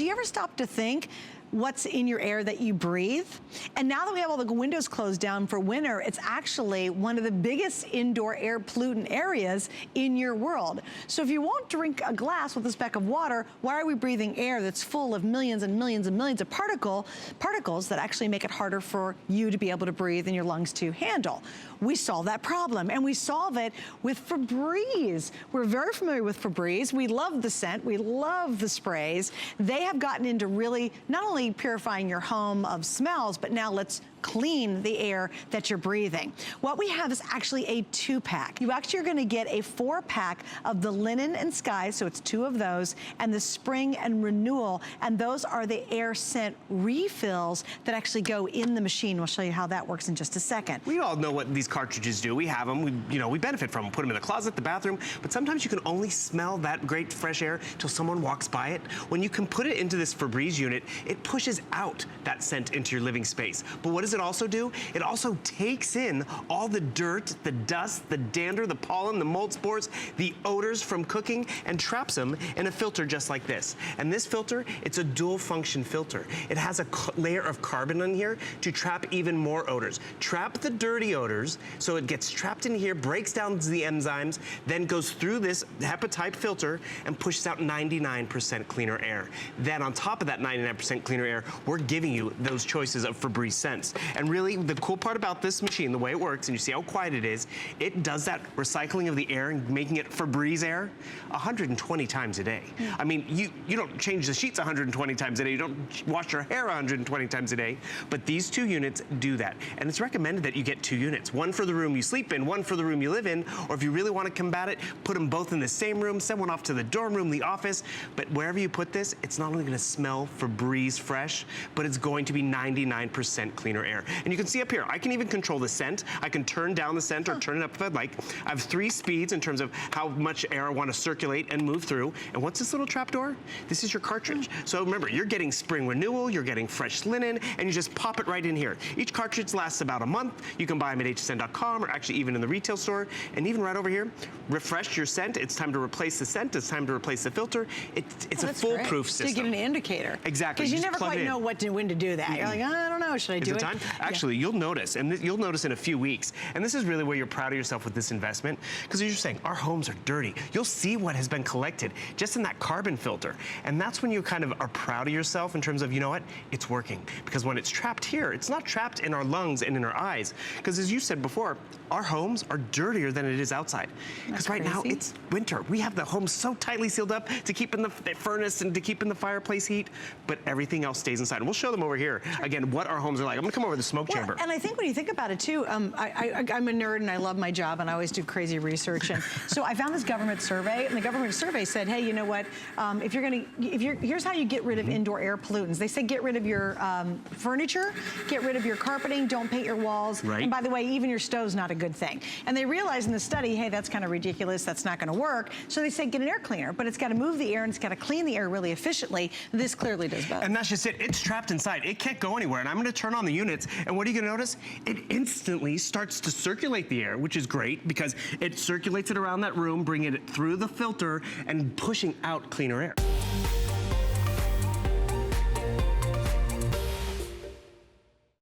you ever stopped to think what's in your air that you breathe? And now that we have all the windows closed down for winter, it's actually one of the biggest indoor air pollutant areas in your world. So if you won't drink a glass with a speck of water, why are we breathing air that's full of millions and millions and millions of particles that actually make it harder for you to be able to breathe and your lungs to handle? We solve that problem, and we solve it with Febreze. We're very familiar with Febreze. We love the scent, we love the sprays. They have gotten into really not only purifying your home of smells, but now let's clean the air that you're breathing. What we have is actually a 2-pack. You actually are gonna get a 4-pack of the linen and sky, so it's 2 of those, and the spring and renewal, and those are the air scent refills that actually go in the machine. We'll show you how that works in just a second. We all know what these cartridges do. We have them, we benefit from them. Put them in the closet, the bathroom, but sometimes you can only smell that great fresh air till someone walks by it. When you can put it into this Febreze unit, it pushes out that scent into your living space. But what does it also do? It also takes in all the dirt, the dust, the dander, the pollen, the mold spores, the odors from cooking, and traps them in a filter just like this. And this filter, it's a dual function filter. It has a layer of carbon in here to trap even more odors. Trap the dirty odors, so it gets trapped in here, breaks down the enzymes, then goes through this HEPA type filter and pushes out 99% cleaner air. Then on top of that 99% cleaner air, we're giving you those choices of Febreze scents. And really, the cool part about this machine, the way it works, and you see how quiet it is, it does that recycling of the air and making it Febreze air 120 times a day. I mean, you don't change the sheets 120 times a day, you don't wash your hair 120 times a day, but these 2 units do that. And it's recommended that you get 2 units, one for the room you sleep in, one for the room you live in, or if you really want to combat it, put them both in the same room, send one off to the dorm room, the office, but wherever you put this, it's not only going to smell Febreze fresh, but it's going to be 99% cleaner air. And you can see up here, I can even control the scent. I can turn down the scent or turn it up if I'd like. I have 3 speeds in terms of how much air I want to circulate and move through. And what's this little trap door? This is your cartridge. So remember, you're getting spring renewal, you're getting fresh linen, and you just pop it right in here. Each cartridge lasts about a month. You can buy them at hsn.com or actually even in the retail store. And even right over here, refresh your scent. It's time to replace the scent. It's time to replace the filter. It's a foolproof system. So you get an indicator. Exactly. Because you never quite know when to do that. You're like, oh, I don't know, should I do it? Actually, you'll notice, and you'll notice in a few weeks, and this is really where you're proud of yourself with this investment, because as you're saying, our homes are dirty. You'll see what has been collected just in that carbon filter. And that's when you kind of are proud of yourself in terms of, you know what, it's working. Because when it's trapped here, it's not trapped in our lungs and in our eyes. Because as you said before, our homes are dirtier than it is outside. Because right now, it's winter. We have the homes so tightly sealed up to keep in the furnace and to keep in the fireplace heat, but everything else stays inside. And we'll show them over here, again, what our homes are like. I'm gonna come over to the smoke chamber. And I think when you think about it too, I'm a nerd and I love my job and I always do crazy research. And so I found this government survey, and the government survey said, hey, you know what? Here's how you get rid of indoor air pollutants. They say get rid of your furniture, get rid of your carpeting, don't paint your walls. Right. And by the way, even your stove's not a good thing. And they realized in the study, hey, that's kind of ridiculous. That's not going to work. So they said get an air cleaner, but it's got to move the air and it's got to clean the air really efficiently. This clearly does both. And that's just it. It's trapped inside. It can't go anywhere. And I'm going to turn on the units, and what are you going to notice? It instantly starts to circulate the air, which is great because it circulates it around that room, bringing it through the filter and pushing out cleaner air.